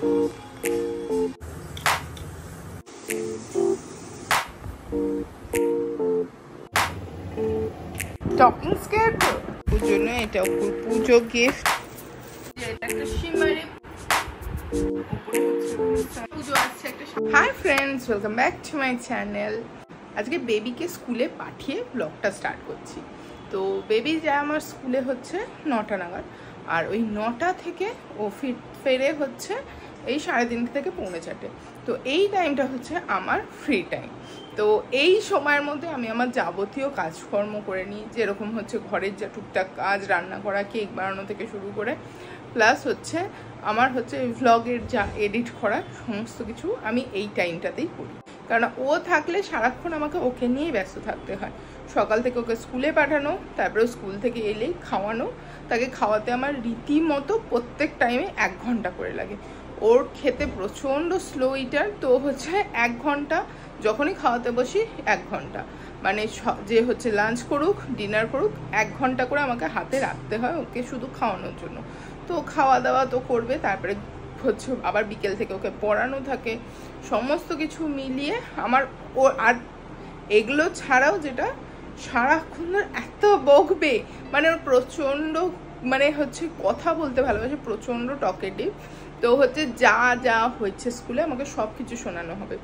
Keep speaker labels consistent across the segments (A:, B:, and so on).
A: Talking স্কেয়ারক্রো পুজো না, এটা পুজো gift. এটা একটা শিমারি পুজো আছে একটা। Hi friends, welcome back to my channel. আজকে বেবিকে স্কুলে পাঠিয়ে ব্লগটা স্টার্ট করছি। তো বেবি যায় আমার স্কুলে হচ্ছে 9টা নাগাদ, আর ওই 9টা থেকে ও ফেরে হচ্ছে এই 3:30 থেকে 3:45। তো এই টাইমটা হচ্ছে আমার ফ্রি টাইম। তো এই সময়ের মধ্যে আমি আমার যাবতীয় কাজকর্ম করে নিই, যেরকম হচ্ছে ঘরের যা টুকটাক কাজ, রান্না করা, কেক বানানো থেকে শুরু করে, প্লাস হচ্ছে আমার হচ্ছে ভ্লগের যা এডিট করা, সমস্ত কিছু আমি এই টাইমটাতেই করি। কারণ ও থাকলে সারাক্ষণ আমাকে ওকে নিয়েই ব্যস্ত থাকতে হয়। সকাল থেকে ওকে স্কুলে পাঠানো, তারপরে স্কুল থেকে এলেই খাওয়ানো, তাকে খাওয়াতে আমার রীতিমতো প্রত্যেক টাইমে 1 ঘন্টা করে লাগে। ওর খেতে প্রচণ্ড স্লো ইটার, তো হচ্ছে 1 ঘন্টা যখনই খাওয়াতে বসি 1 ঘন্টা, মানে যে হচ্ছে লাঞ্চ করুক ডিনার করুক 1 ঘন্টা করে আমাকে হাতে রাখতে হয় ওকে শুধু খাওয়ানোর জন্য। তো খাওয়া দাওয়া তো করবে, তারপরে হচ্ছে আবার বিকেল থেকে ওকে পড়ানো থাকে, সমস্ত কিছু মিলিয়ে আমার ও। আর এগুলো ছাড়াও যেটা সারাক্ষণ এত বকবে, মানে ওর প্রচণ্ড মানে হচ্ছে কথা বলতে ভালোবাসে, প্রচণ্ড টকেটিভ। তো হচ্ছে যা যা হচ্ছে স্কুলে আমাকে সব কিছু শোনানো হবে।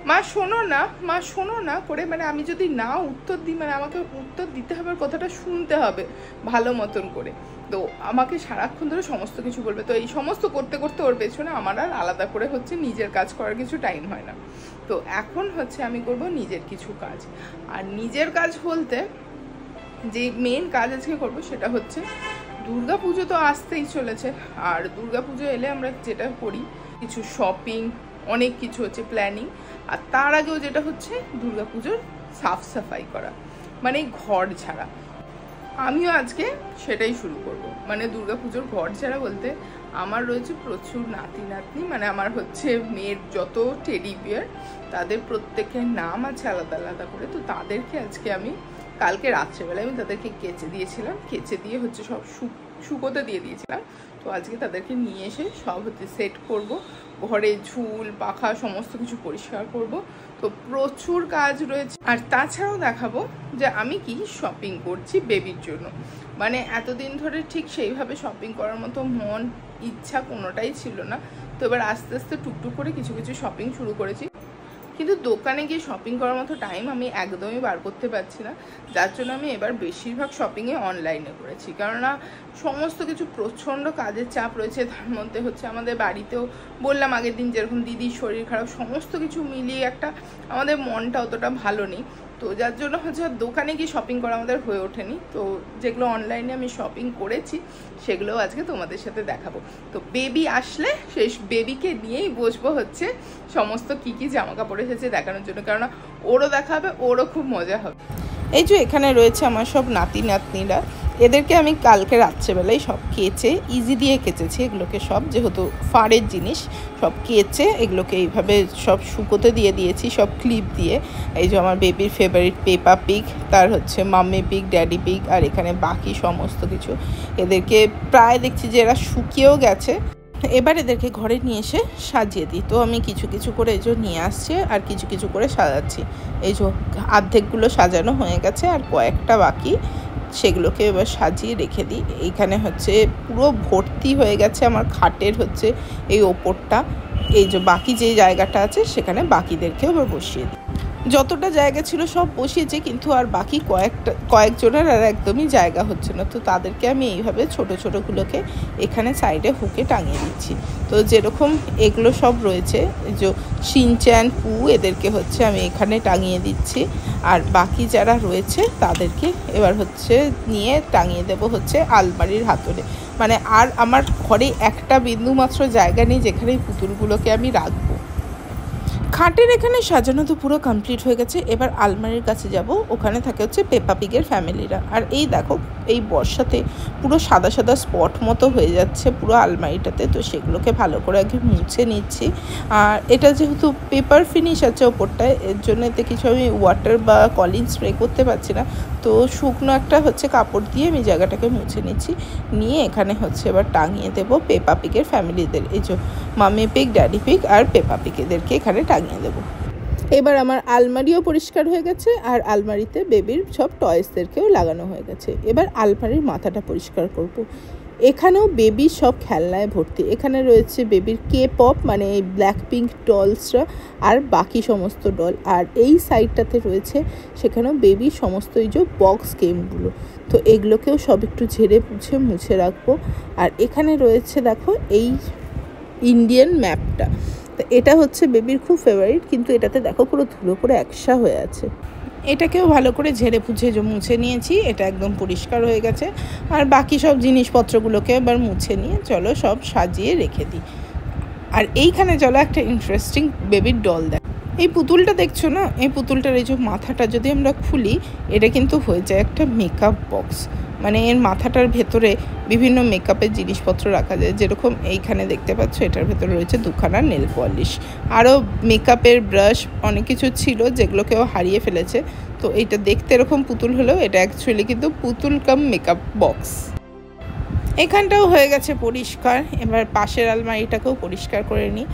A: মা শোনো না, মা শোনো না করে, মানে আমি যদি না উত্তর দিই, মানে আমাকে উত্তর দিতে হবে, কথাটা শুনতে হবে ভালো মতন করে। তো আমাকে সারাক্ষণ ধরে সমস্ত কিছু বলবে। তো এই সমস্ত করতে করতে ওর পেছনে আমার আর আলাদা করে হচ্ছে নিজের কাজ করার কিছু টাইম হয় না। তো এখন হচ্ছে আমি করব নিজের কিছু কাজ। আর নিজের কাজ বলতে যে মেন কাজ আজকে করব সেটা হচ্ছে, দুর্গা পুজো তো আসতেই চলেছে। আর দুর্গা পুজো এলে আমরা যেটা করি, কিছু শপিং, অনেক কিছু হচ্ছে প্ল্যানিং। আর তার আগেও যেটা হচ্ছে দুর্গা পুজোর সাফ সাফাই করা, মানে ঘর ঝাড়া। আমিও আজকে সেটাই শুরু করব। মানে দুর্গা পুজোর ঘর ঝাড়া বলতে আমার রয়েছে প্রচুর নাতি নাতনি, মানে আমার হচ্ছে মেয়ের যত টেডি বিয়ার, তাদের প্রত্যেকের নাম আছে আলাদা আলাদা করে। তো তাদেরকে আজকে আমি কালকে রাত্রেবেলায় আমি তাদেরকে কেচে দিয়েছিলাম, কেচে দিয়ে হচ্ছে সব শুকোতে দিয়ে দিয়েছিলাম। তো আজকে তাদেরকে নিয়ে এসে সব হচ্ছে সেট করব, ঘরে ঝুল পাখা সমস্ত কিছু পরিষ্কার করব। তো প্রচুর কাজ রয়েছে। আর তাছাড়াও দেখাবো যে আমি কি শপিং করছি বেবির জন্য। মানে এতদিন ধরে ঠিক সেইভাবে শপিং করার মতো মন ইচ্ছা কোনোটাই ছিল না। তো এবার আস্তে আস্তে টুকটুক করে কিছু কিছু শপিং শুরু করেছি, কিন্তু দোকানে গিয়ে শপিং করার মতো টাইম আমি একদমই বার করতে পারছি না। যার জন্য আমি এবার বেশিরভাগ শপিংয়ে অনলাইনে করেছি, কেননা সমস্ত কিছু প্রচণ্ড কাজের চাপ রয়েছে। তার মধ্যে হচ্ছে আমাদের বাড়িতেও বললাম আগের দিন যেরকম দিদির শরীর খারাপ, সমস্ত কিছু মিলিয়ে একটা আমাদের মনটা অতটা ভালো নেই। তো যার জন্য হচ্ছে দোকানে গিয়ে শপিং করা আমাদের হয়ে ওঠেনি। তো যেগুলো অনলাইনে আমি শপিং করেছি সেগুলোও আজকে তোমাদের সাথে দেখাবো। তো বেবি আসলে সেই বেবিকে নিয়েই বসবো হচ্ছে সমস্ত কি কি জামা কাপড় এসেছে দেখানোর জন্য, কেননা ওরও দেখা হবে, ওরও খুব মজা হবে। এই যে এখানে রয়েছে আমার সব নাতি নাতনিরা, এদেরকে আমি কালকে রাত্রেবেলায় সব কেচে ইজি দিয়ে কেচেছি। এগুলোকে সব যেহেতু ফাড়ের জিনিস সব কেচে এগুলোকে এইভাবে সব শুকোতে দিয়ে দিয়েছি, সব ক্লিপ দিয়ে। এই যে আমার বেবির ফেভারিট পেপা পিগ, তার হচ্ছে মাম্মি পিগ, ড্যাডি পিগ, আর এখানে বাকি সমস্ত কিছু। এদেরকে প্রায় দেখছি যে এরা শুকিয়েও গেছে। এবার এদেরকে ঘরে নিয়ে এসে সাজিয়ে দিই। তো আমি কিছু কিছু করে এই যে নিয়ে আসছি আর কিছু কিছু করে সাজাচ্ছি। এই যে অর্ধেকগুলো সাজানো হয়ে গেছে আর কয়েকটা বাকি, সেগুলোকে এবার সাজিয়ে রেখে দিই। এইখানে হচ্ছে পুরো ভর্তি হয়ে গেছে আমার খাটের হচ্ছে এই ওপরটা। এই যে বাকি যে জায়গাটা আছে সেখানে বাকিদেরকেও এবার বসিয়ে দিই। যতটা জায়গা ছিল সব বসিয়েছে, কিন্তু আর বাকি কয়েকজনের আর একদমই জায়গা হচ্ছে না। তো তাদেরকে আমি এইভাবে ছোটো ছোটোগুলোকে এখানে সাইডে হুকে টাঙিয়ে দিচ্ছি। তো যেরকম এগুলো সব রয়েছে, যে শিনচ্যান পু, এদেরকে হচ্ছে আমি এখানে টাঙিয়ে দিচ্ছি। আর বাকি যারা রয়েছে তাদেরকে এবার হচ্ছে নিয়ে টাঙিয়ে দেব হচ্ছে আলমারির হাতলে। মানে আর আমার ঘরে একটা বিন্দুমাত্র জায়গা নেই যেখানে এই পুতুলগুলোকে আমি রাখবো। খাটের এখানে সাজানো তো পুরো কমপ্লিট হয়ে গেছে। এবার আলমারির কাছে যাব, ওখানে থাকে হচ্ছে পেপা পিগের ফ্যামিলিরা। আর এই দেখো এই বর্ষাতে পুরো সাদা সাদা স্পট মতো হয়ে যাচ্ছে পুরো আলমারিটাতে। তো সেগুলোকে ভালো করে আগে মুছে নিচ্ছি। আর এটা যেহেতু পেপার ফিনিশ আছে ওপরটায়, এর জন্য এতে কিছু আমি ওয়াটার বা কলিন স্প্রে করতে পারছি না। তো শুকনো একটা কাপড় দিয়ে আমি জায়গাটাকে মুছে নিচ্ছি, নিয়ে এখানে এবার টাঙিয়ে দেবো পেপা পিগের ফ্যামিলিদের, এই যে মামি পিগ, ড্যাডি পিগ আর পেপা পিগ, এদেরকে এখানে টাঙিয়ে দেবো। এবার আমার আলমারিও পরিষ্কার হয়ে গেছে, আর আলমারিতে বেবির সব টয়েসদেরকেও লাগানো হয়ে গেছে। এবার আলমারির মাথাটা পরিষ্কার করব। এখানেও বেবির সব খেলনায় ভর্তি। এখানে রয়েছে বেবির কে পপ মানে এই ব্ল্যাক পিঙ্ক ডলসরা আর বাকি সমস্ত ডল। আর এই সাইডটাতে রয়েছে সেখানেও বেবির সমস্ত এই যে বক্স গেমগুলো। তো এগুলোকেও সব একটু ঝেড়ে মুছে রাখবো। আর এখানে রয়েছে দেখো এই ইন্ডিয়ান ম্যাপটা। তো এটা বেবির খুব ফেভারিট, কিন্তু এটাতে দেখো পুরো ধুলো করে একসা হয়ে আছে। এটাকেও ভালো করে ঝেড়ে মুছে নিয়েছি, এটা একদম পরিষ্কার হয়ে গেছে। আর বাকি সব জিনিসপত্রগুলোকে এবার মুছে নিয়ে চলো সব সাজিয়ে রেখে দিই। আর এইখানে চলো একটা ইন্টারেস্টিং বেবির ডল দেখ। এই পুতুলটা দেখছো না, এই পুতুলটার এই যে মাথাটা যদি আমরা খুলি, এটা কিন্তু হয়ে যায় একটা মেকআপ বক্স। মানে এর মাথাটার ভেতরে বিভিন্ন মেকআপের জিনিসপত্র রাখা যায়। যেরকম এইখানে দেখতে পাচ্ছ, এটার ভেতরে রয়েছে দুখানা নেল পলিশ, আরও মেকআপের ব্রাশ, অনেক কিছু ছিল যেগুলো কেউ হারিয়ে ফেলেছে। তো এইটা দেখতে এরকম পুতুল হলেও এটা অ্যাকচুয়ালি কিন্তু পুতুল কাম মেকআপ বক্স। এখানটাও হয়ে গেছে পরিষ্কার। এবার পাশের আলমারিটাকেও পরিষ্কার করে নিই।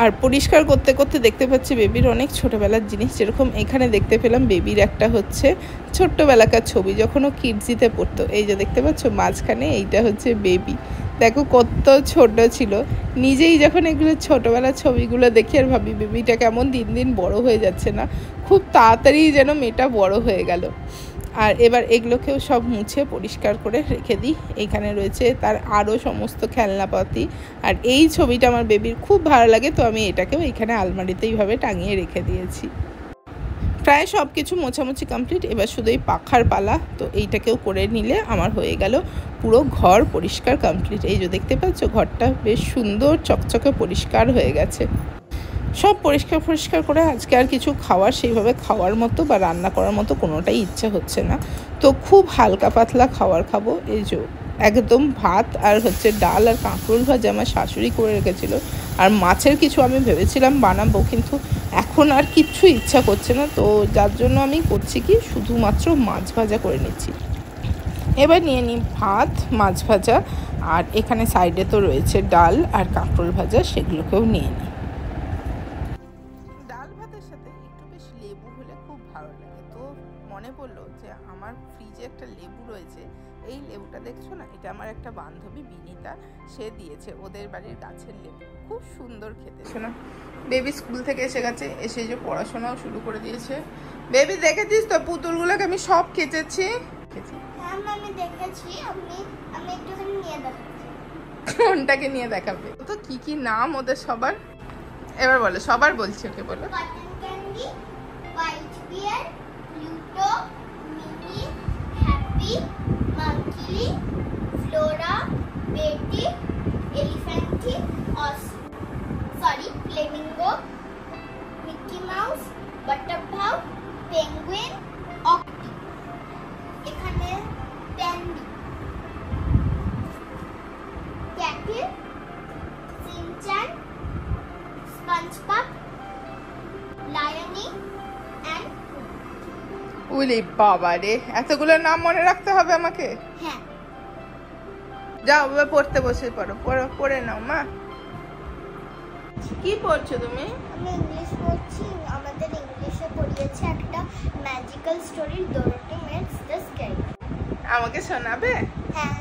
A: আর পরিষ্কার করতে করতে দেখতে পাচ্ছি বেবির অনেক ছোটোবেলার জিনিস। যেরকম এখানে দেখতে পেলাম বেবির একটা ছোট্টবেলাকার ছবি, যখন ও কিডজিতে পড়তো। এই যে দেখতে পাচ্ছ মাঝখানে, এইটা বেবি। দেখো কত ছোট ছিল। নিজেই যখন এগুলো ছোটোবেলার ছবিগুলো দেখি আর ভাবি বেবিটা কেমন দিন দিন বড় হয়ে যাচ্ছে না, খুব তাড়াতাড়ি যেন মেয়েটা বড় হয়ে গেল। আর এবার এগুলোকেও সব মুছে পরিষ্কার করে রেখে দিই। এইখানে রয়েছে তার আরও সমস্ত খেলনাপাতি। আর এই ছবিটা আমার বেবির খুব ভালো লাগে, তো আমি এটাকেও এইখানে আলমারিতে এইভাবে টাঙিয়ে রেখে দিয়েছি। প্রায় সব কিছু মোছামুছি কমপ্লিট। এবার শুধু এই পাখার পালা, তো এইটাকেও করে নিলে আমার হয়ে গেল পুরো ঘর পরিষ্কার কমপ্লিট। এই যে দেখতে পাচ্ছ ঘরটা বেশ সুন্দর চকচকে পরিষ্কার হয়ে গেছে। সব পরিষ্কার করে আজকে আর কিছু সেইভাবে খাওয়ার মতো বা রান্না করার মতো কোনোটাই ইচ্ছা হচ্ছে না। তো খুব হালকা পাতলা খাবার খাবো। এই যে একদম ভাত আর ডাল আর কাঁকরোল ভাজা আমার শাশুড়ি করে রেখেছিলো। আর মাছের কিছু আমি ভেবেছিলাম বানাবো, কিন্তু এখন আর কিচ্ছু ইচ্ছা করছে না। তো যার জন্য আমি করছি কি, শুধুমাত্র মাছ ভাজা করে নিচ্ছি। এবার নিয়ে নিই ভাত, মাছ ভাজা, আর এখানে সাইডে তো রয়েছে ডাল আর কাঁকরোল ভাজা, সেগুলোকেও নিয়ে নিই। লেবু হলে খুব ভালো লাগে। তো মনে পড়লো যে আমার ফ্রিজে একটা লেবু রয়েছে। এই লেবুটা দেখছো না, এটা আমার একটা বান্ধবী বিনিতা, সে দিয়েছে, ওদের বাড়ির গাছের লেবু, খুব সুন্দর খেতে। শোনা, বেবি স্কুল থেকে এসে গেছে, এসে যে পড়াশোনাও শুরু করে দিয়েছে। বেবি দেখেছিস তো পুতুলগুলোকে আমি সব কেচেছি।
B: আমি দেখেছি, আমি একটুখানি নিয়ে দেখাচ্ছি।
A: কোনটাকে নিয়ে দেখাবে? তো কি কি নাম ওদের সবার, এবার বলো, সবার বলছি, ওকে বলো।
B: White bear, Pluto, Minnie, Happy, Monkey, Flora, Betty, Elephanty, Flamingo, Mickey Mouse, Butterfly, Penguin, Octi. এখানে Pandy, Catty, Shinchan, SpongeBob, Liony and
A: উলি বাবা রে, এতগুলো নাম মনে রাখতে হবে আমাকে?
B: হ্যাঁ।
A: যাও বাবা পড়তে বসে পড়ে নাও। মা কি পড়ছো তুমি?
B: আমি ইংলিশ পড়ছি। আমাদের ইংলিশে পড়িয়েছে একটা magical story, Dorothy meets the scary.
A: আমাকে শোনাবে?
B: হ্যাঁ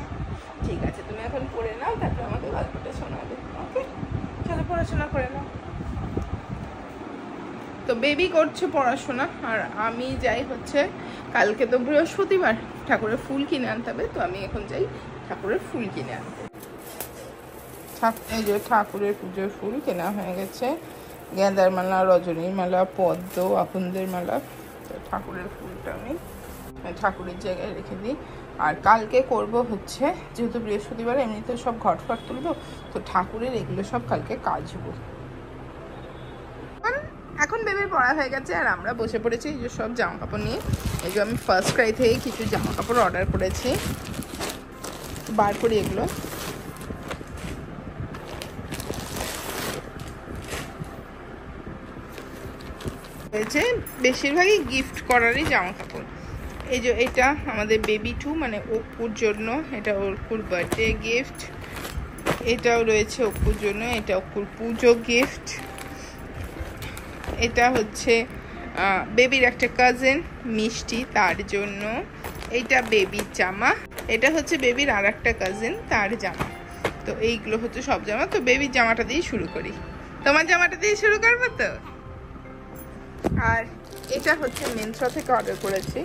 A: ঠিক আছে, তুমি এখন পড়ে নাও, তারপর আমাকে গল্পটা শোনাবে। ওকে, চলো পড়াশোনা করে নাও। তো বেবি করছে পড়াশোনা, আর আমি যাই কালকে তো বৃহস্পতিবার, ঠাকুরের ফুল কিনে আনতে হবে। তো আমি এখন যাই ঠাকুরের ফুল কিনে আনতে। এই যে ঠাকুরের পুজোর ফুল কেনা হয়ে গেছে, গেঁদার মালা, রজনীর মালা, পদ্ম, আকুন্দের মালা। তো ঠাকুরের ফুলটা আমি ঠাকুরের জায়গায় রেখে দিই। আর কালকে করব যেহেতু বৃহস্পতিবার, এমনিতে সব ঘট তুলবো, তো ঠাকুরের এগুলো সব কালকে কাচবো। এখন বেবির পড়া হয়ে গেছে আর আমরা বসে পড়েছি এই যে সব জামা কাপড় নিয়ে। এই যে আমি ফার্স্ট ক্রাই থেকে কিছু জামা কাপড় অর্ডার করেছি, বার করি এগুলো। হয়েছে বেশিরভাগই গিফট করারই জামা কাপড়। এই যে এটা আমাদের বেবি টু মানে অপুর জন্য, এটা অপুর বার্থডে গিফট। এটাও রয়েছে অপুর জন্য, এটা অপুর পুজো গিফট। এটা হচ্ছে বেবির একটা কাজিন মিষ্টি, তার জন্য। এইটা বেবির জামা, এটা হচ্ছে বেবির আর একটা কাজিন, তার জামা। তো এইগুলো হচ্ছে সব জামা। তো বেবির জামাটা দিয়ে শুরু করি। তোমার জামাটা দিয়ে শুরু করবো তো। আর এটা হচ্ছে মিন্ত্রা থেকে অর্ডার করেছি,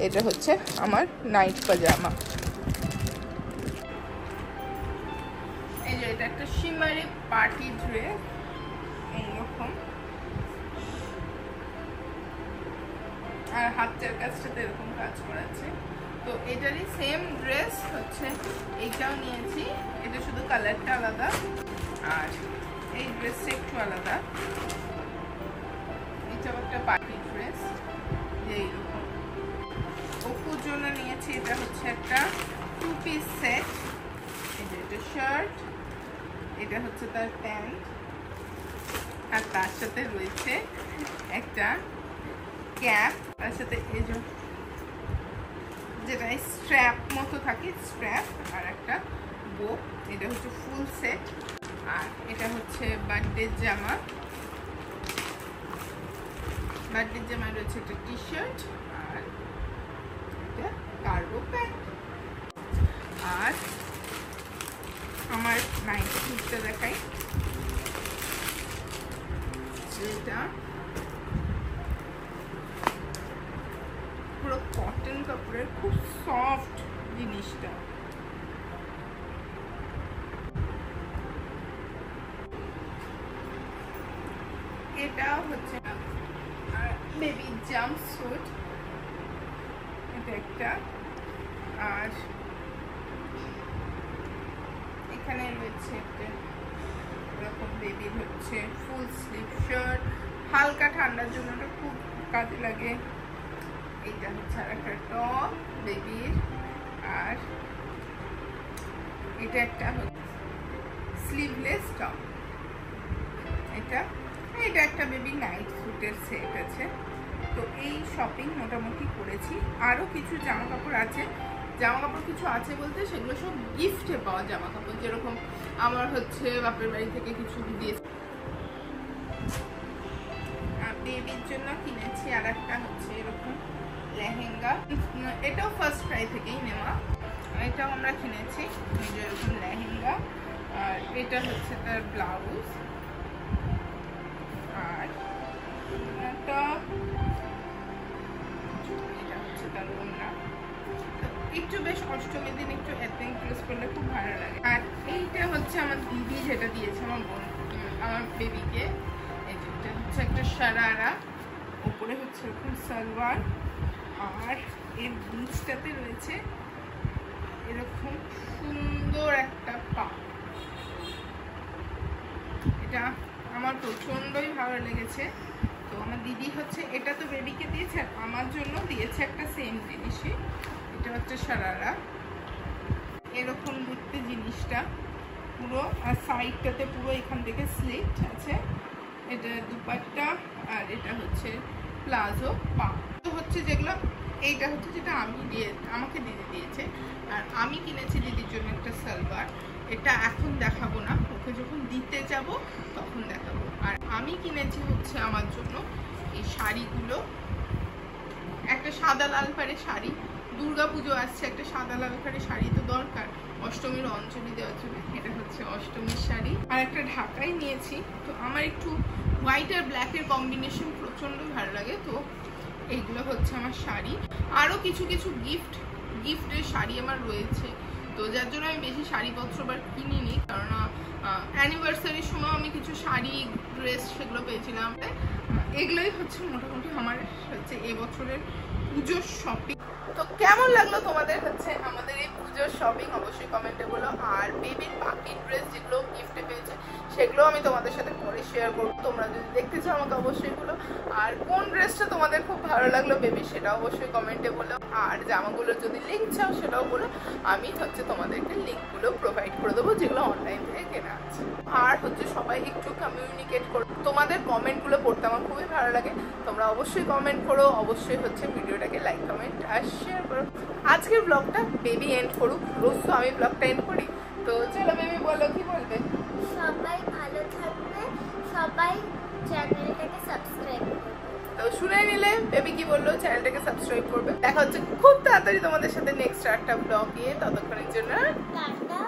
A: এটা হচ্ছে আমার নাইট পাজামা। এই যে এটা একটা শিমারি পার্টি ড্রেস, এইরকম। আর হাতের কাজটাতে এরকম কাজ করাচ্ছে। তো এটারই সেম ড্রেস হচ্ছে এইটাও নিয়েছি, এটা শুধু কালারটা আলাদা আর এই ড্রেসটা একটু আলাদা। এটাও একটা পার্টি ড্রেস, এইরকম। অপুর জন্য নিয়েছি, এটা হচ্ছে একটা 2 পিস সেট। এই যে এটা শার্ট, এটা হচ্ছে তার প্যান্ট, আর তার সাথে রয়েছে একটা ক্যাপ, তার সাথে এই যে যেটা স্ট্র্যাপ মতো থাকে, স্ট্র্যাপ, আর একটা বো। এটা হচ্ছে ফুল সেট। আর এটা হচ্ছে বার্থডে জামা, বার্থডে জামায় রয়েছে একটা টি শার্ট আর একটা কার্গো প্যান্ট। আর আমার নাইট স্যুটটা দেখাই, এটা পুরো কটন কাপড়ের, খুব সফট জিনিসটা। এটা হচ্ছে বেবি জাম্প স্যুট, এটা একটা। আর এখানে রয়েছে একটা এরকম বেবির হচ্ছে ফুল স্লিভ শার্ট, হালকা ঠান্ডার জন্য এটা খুব কাজে লাগে। এইটা হচ্ছে আর একটা টপ বেবির। আর এটা একটা স্লিভলেস টপ। এটা এটা একটা বেবি নাইট স্যুটের সেট আছে। তো এই শপিং মোটামুটি করেছি। আরও কিছু জামা কাপড় আছে, জামা কাপড় কিছু আছে বলতে সেগুলো সব গিফটে পাওয়া জামা কাপড়। যেরকম আমার হচ্ছে বাপের বাড়ি থেকে কিছু দিয়েছে। বেবির জন্য কিনেছি আর একটা হচ্ছে এরকম লেহেঙ্গা, এটাও ফার্স্ট ক্রাই থেকেই নেওয়া। এটাও আমরা কিনেছি এরকম লেহেঙ্গা। আর এটা হচ্ছে তার ব্লাউজ। আর এটা হচ্ছে তার ওড়না। একটু বেশ অষ্টমীর দিন একটু এথনিক ড্রেস করলে খুব ভালো লাগে। আর এইটা হচ্ছে আমার দিদি যেটা দিয়েছে আমার বোন, আমার বেবিকে। এটা হচ্ছে একটা শারারা, উপরে হচ্ছে এরকম সালোয়ার। আর এর নিচটাতে রয়েছে এরকম সুন্দর একটা পা। এটা আমার প্রচন্ডই ভালো লেগেছে। তো আমার দিদি হচ্ছে এটা তো বেবিকে দিয়েছে, আর আমার জন্য দিয়েছে একটা সেম জিনিসই। এটা হচ্ছে শারারা, এরকম দেখতে জিনিসটা পুরো। আর সাইডটাতে পুরো এখান থেকে স্লিট আছে। এটা দুপাট্টা আর এটা হচ্ছে প্লাজো পা। তো হচ্ছে যেগুলো, এইটা হচ্ছে যেটা আমাকে দিদি দিয়েছে। আর আমি কিনেছি দিদির জন্য একটা সালোয়ার। এটা এখন দেখাবো না, ওকে যখন দিতে যাব তখন দেখাবো। আর আমি কিনেছি হচ্ছে আমার জন্য এই শাড়িগুলো, একটা সাদা লাল পাড়ের শাড়ি। দুর্গাপুজো আসছে, একটা সাদা লাল পাড়ের শাড়ি তো দরকার অষ্টমীর অঞ্জলি দেওয়ার জন্য। এটা হচ্ছে অষ্টমীর শাড়ি। আর একটা ঢাকাই নিয়েছি। তো আমার একটু হোয়াইট আর ব্ল্যাকের কম্বিনেশন প্রচন্ড ভালো লাগে। তো এইগুলো হচ্ছে আমার শাড়ি। আরও কিছু কিছু গিফটের শাড়ি আমার রয়েছে। তো যার জন্য আমি বেশি শাড়িপত্র আবার কিনিনি, কারণ অ্যানিভার্সারির সময় আমি কিছু শাড়ি ড্রেস সেগুলো পেয়েছিলাম। এগুলোই হচ্ছে মোটামুটি আমার হচ্ছে এবছরের পুজোর শপিং। তো কেমন লাগলো তোমাদের হচ্ছে আমাদের এই পুজোর শপিং অবশ্যই কমেন্টে বলো। আর বেবির বাকি ড্রেস যেগুলো গিফটে পেয়েছে সেগুলো আমি তোমাদের সাথে পরে শেয়ার করবো। তোমরা যদি দেখতে চাও আমাকে অবশ্যই বলো। আর কোন ড্রেসটা তোমাদের খুব ভালো লাগলো বেবি সেটা অবশ্যই কমেন্টে বলো। আর জামাগুলোর যদি লিঙ্ক চাও সেটাও বলো, আমি হচ্ছে তোমাদেরকে লিঙ্কগুলো প্রোভাইড করে দেবো যেগুলো অনলাইন থেকে কেনা আছে। আর হচ্ছে সবাই একটু কমিউনিকেট করো, তোমাদের কমেন্টগুলো পড়তে আমার খুবই ভালো লাগে। তোমরা অবশ্যই কমেন্ট করো, অবশ্যই হচ্ছে ভিডিওটাকে লাইক কমেন্ট আর শেয়ার করো। আজকের ব্লগটা বেবি এন্ড করুক, রোজ তো আমি ব্লগটা এন্ড করি। তো চলো বেবি বলো কি বলবে।
B: সবাই ভালো থাকবে, সবাই চ্যানেলটাকে সাবস্ক্রাইব করবে।
A: তো শুনে নিলে বেবি কি বললো, চ্যানেলটাকে সাবস্ক্রাইব করবে। দেখা হচ্ছে খুব তাড়াতাড়ি তোমাদের সাথে নেক্সট একটা ব্লগ নিয়ে, ততক্ষণের জন্য
B: টাটা।